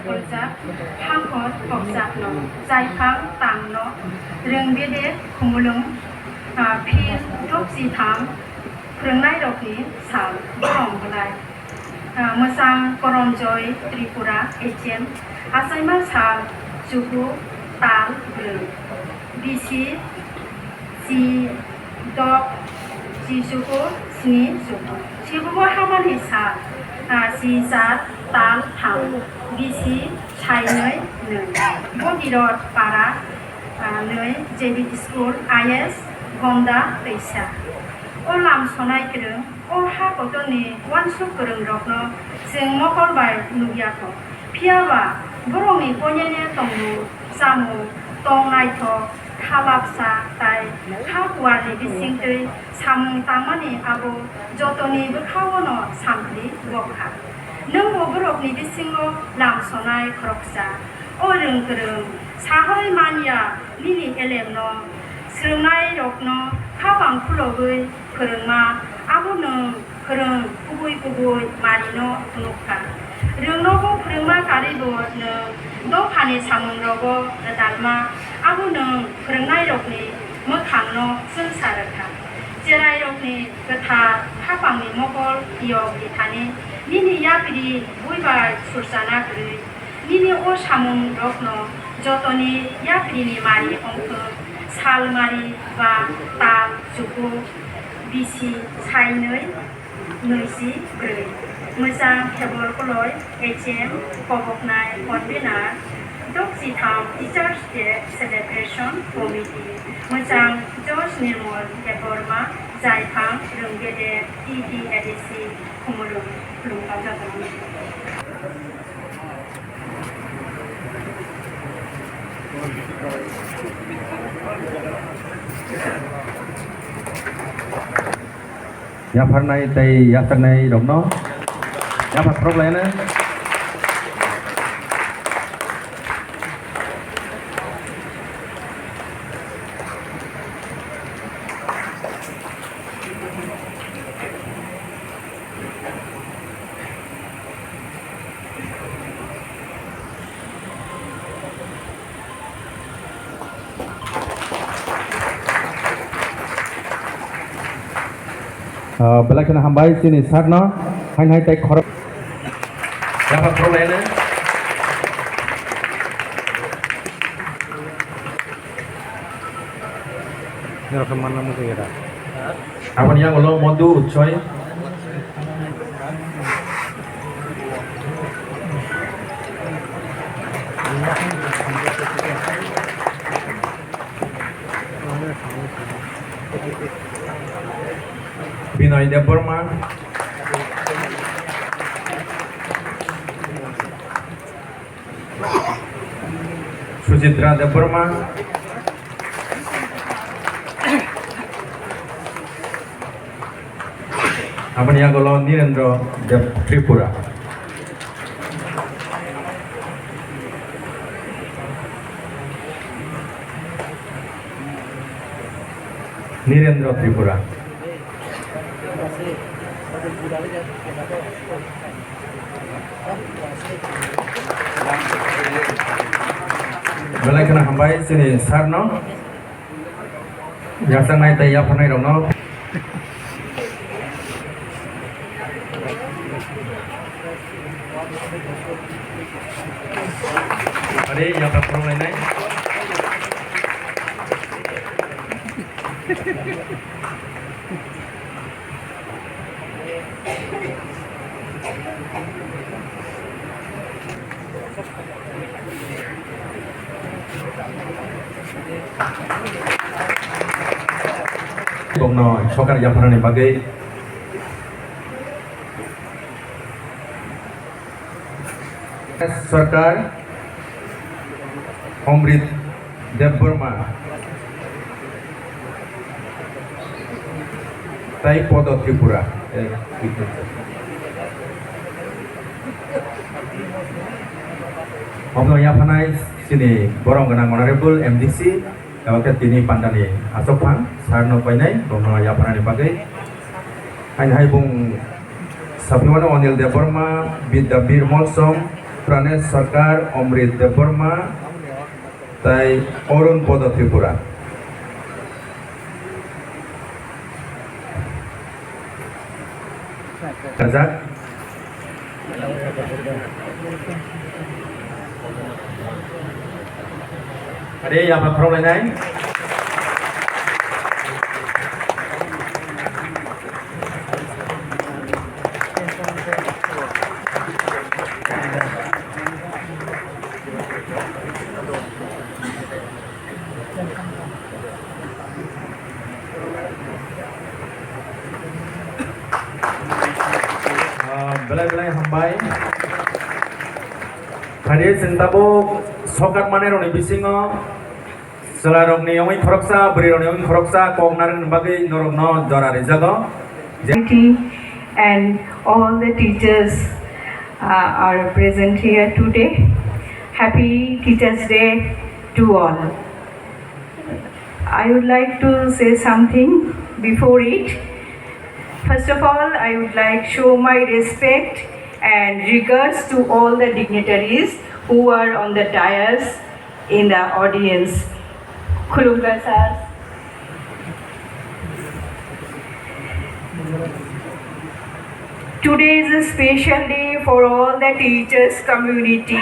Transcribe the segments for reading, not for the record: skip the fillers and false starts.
Polsa Hangkot Boksakno Zaifang Tangno Röngbede Khumulung Pil Dopsi Tham Phwrwng Nairokni Sal Borom Belai Mosang Borom Joy Tripura HM Asaimal Sal Juku Tal Brung Bisi Si Dok Si Juku Sni Juku Sibubo Hamani Sal Si Zat Tal Tham Bisi Chainoi Nui Bodirot Para Nui JB School IS Gonda Teisa O Lam Sonai Krung O Ha Kotoni Wansu Krung Rokno Sing Mokol Bai Nubiako Piawa Boromni Konyene Tongu Samu Tong Naito Khalapsa Tai Khapuani Bisingtui Samung Tamani Abo Jotoni Bukhawono Samri Bokha Nungbo Borokni Bisingo Lam Sonai Khoroksa O Rung Krung Sahoi Mania Lili Elemno Nairokno Khawang Phulogui Phwrwngma Abono Phwrwng Kubui Marino Nukha Rungnogo Phwrwngma Karibo No Khani Samungrogo Dalma Abono Phwrwng Nairokni Mokhangno Sungsaraka Jerairokni Gotha Khawangni Mokol Iyo Bithani Nini Yapiri Buibai Sursana Gri Nini O Samungrokno Jotoni Yapiri Mari Ongkho Salmari Ba Tal Juku Bisi Sainoi Nuisi Brui Mosang Tebol Koloi HM Koboknai Konbina Doksi Tham Teachers Day Celebration Committee Mosang Josh Nirmol Deborma Zaifang Röngbede TTAADC Khumulung Phwrwng Jatong nhà phần này thì nhà phần này đúng nó nhà phần pro lên đấy Belakangan hambai sini saat no hanya hai tay khorok dapat problem ni Nairokno mana mungkin kita apa yang kalau modu coy Binoy de Burma Sujitra de Burma apa yang kalau Nirendra de Tripura Nirendra Tripura Balai kena hambai sini sarno, yang sangai tayap panai rono. Ada yang tak perlu lain. Bongno sokar jafaran bagai Sarkar Omrit Dev Burma Tai Podo Tripura Omno Yapanai sini Borom Genang Honorable MDC Kawakat ini pandani Asopang Sarno Painai Bomo Yapanani Bagai Hai Bung Sapiwana Onil de Burma Bidda Bir Molsom Pranesh Sarkar, Amrit Deborma, Tai Orun Podo Tripura. Kazak. Ada yang berproblem lain? Belai-belai hambai. Hari sentabo sokat mana roni bisingo. Selarong ni yang Khoroksa, beri roni yang Khoroksa, kong narin bagi Nairokno jora Rijakkha. And all the teachers are present here today. Happy Teachers' Day to all. I would like to say something before it. First of all, I would like to show my respect and regards to all the dignitaries who are on the dais in the audience. Khulunga sir. Today is a special day for all the teachers community.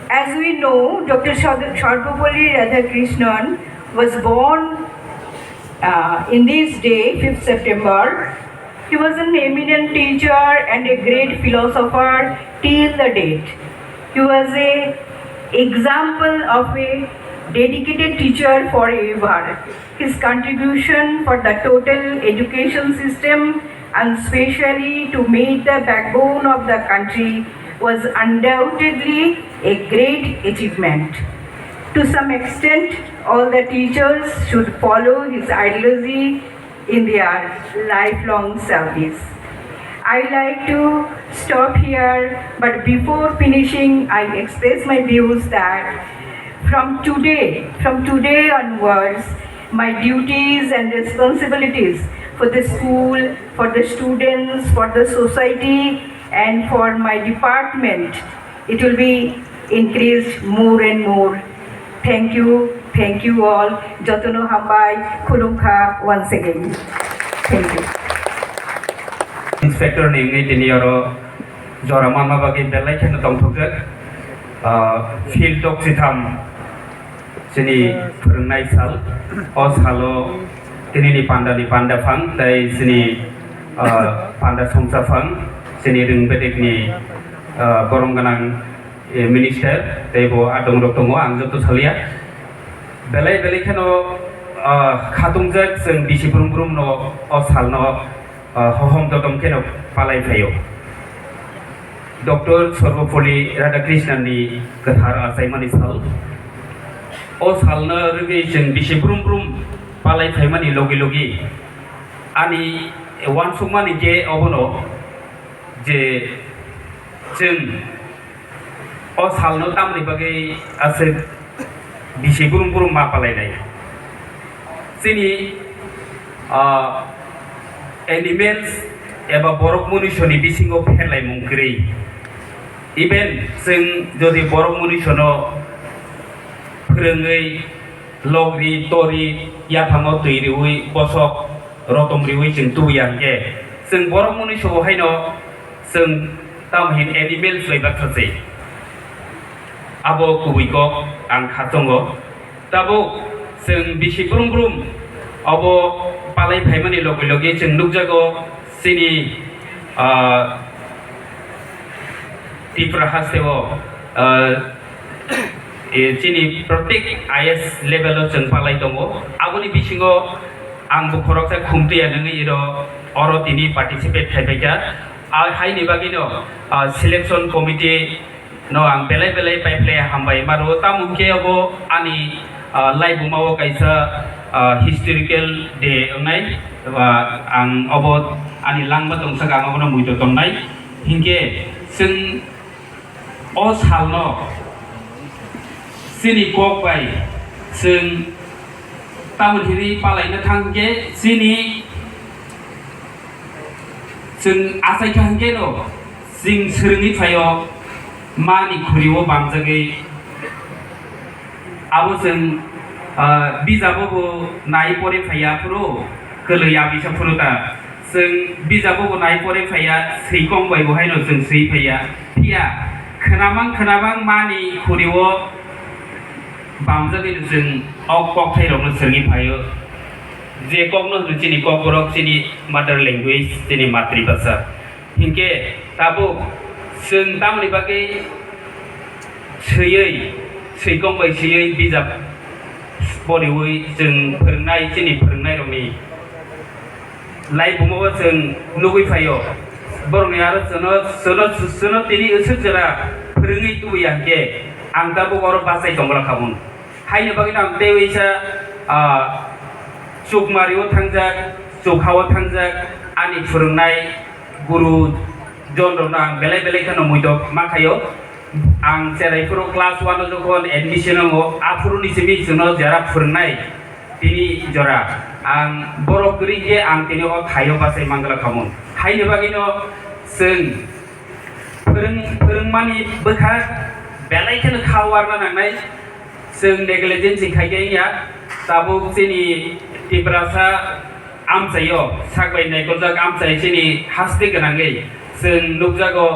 As we know, Dr. Sarvapalli Radhakrishnan was born in this day, 5th September. He was an eminent teacher and a great philosopher till the date. He was an example of a dedicated teacher forever. His contribution for the total education system and especially to make the backbone of the country was undoubtedly a great achievement. To some extent, all the teachers should follow his ideology in their lifelong service. I'd like to stop here, but before finishing, I express my views that from today onwards, my duties and responsibilities for the school, for the students, for the society, and for my department, it will be increased more and more. Thank you all. Jotono hambai khulungkha once again. Thank you. Inspector ni tini aro jora mama bagi belai kena tong thukjak field dok sitam sini Phwrwngnai sal o salo tini ni panda phang dai sini panda somsa phang sini ring bedek ni Borom ganang minister dai bo adong rok tongo ang joto salia belai keno khatungjak जों bisi brum no o salno hohom dodom keno palai phayo Dr. Sarvapalli Radhakrishnan ni gothar asaimani sal o salno rugi जों bisi brum palai phaimani logi ani wansukmani je obono je जों o salno tamni bagai ase bisi brum ma palainai sini animals eba borok munishoni bisingo phelai mungkrei even जों jodi borok munishono phwrwngei logri tori yaphango tuiriwi bosok rotomriwi जों tuyangke जों borok munisho haino जों tamhin animals leibak thase abo kubuiko ang khatongo tabo जों bisi brum abo palai phaimani logi जों nukjago sini Tripura hasteo sini प्रत्येक IS level जों palai tongo aboni bisingo ang Khoroksa khumtiya nungi iro oro tini participate khaibaika haini bagino selection committee no ang belai pipeline hambai maro tamuke abo ani live bumao kaisa historical day ngai ang abo ani langma tongsa gang abo muito tongnai hingke जों o salno sini kok bai जों tamun hiri palaina thangke sini जों asai thangke no sing srungi phayo mani khuriwo bamjagei abo जों bijabobo nai pore phaya phuru koloya bisa phuruta जों bijabobo nai pore phaya seikong bai bohai no जों sei phaya pia khanamang mani khuriwo bamjagei जों ok kok thairok no sergi phayo je kok no chini kok borok chini mother language chini matribhasha hingke tabo जों tamni bagai seyei seikong bai seyei bijab boriwoi जों फोरोंनाय chini फोरोंनाय rokni lai bumawa जों nugui phayo borokni aro sono tini usuk jora फोरोङै tuya hingke ang tabo oro basai tongbala khabun haino bagui ang deweisa chukmariwo thangjak chukhawo thangjak ani फोरोंनाय guru jon ang belai khano muito makhayo ang cherai puro class 1 jokon admission mo afuru ni simi jono jara फोरोंनाय tini jora ang borok guri je ang tini o khayo basai mangala khamun haino bagino जों फोरोंमानि बोखा belai khano khawarna nangnai जों negligence खायगैया tabo chini tibrasa amsayo sakbai naikojak amsai chini hasdi ganangai जों nukjago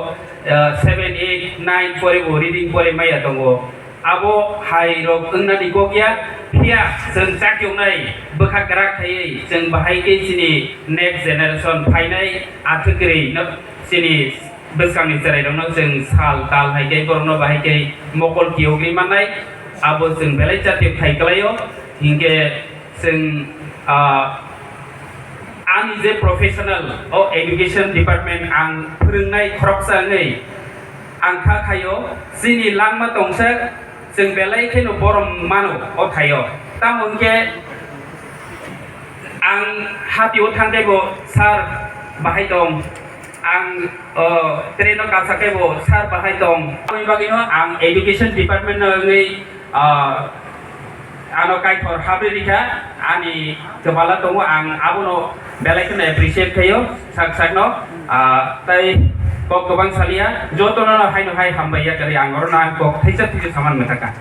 7 8 9 pore bo reading pore maya tongo abo hai rok ungna dikokya pia जों chakyongnai bokha kara khayei जों bahai ke chini next generation phainai athukrei no chini beskangni cherai rokno जों sal tal hai ke borno bahai ke mokol kiogri manai abo जों belai chati phaiklayo hingke जों ani je professional o education department ang फोरोंनाय khoroksa ngai ang kha khayo chini langma tongsak जों belai kheno borom mano o thayo tamonke ang hapio thangdebo sar bahai dong ang treno kasakebo sar bahai dong oi bagino ang education department ngai ano kai thor habrika ani kepala tongo ang abono belai kheno appreciate khayo sakno tai kok gobang salia jotono haino hai hambaya kari angorna kok thaisa saman metaka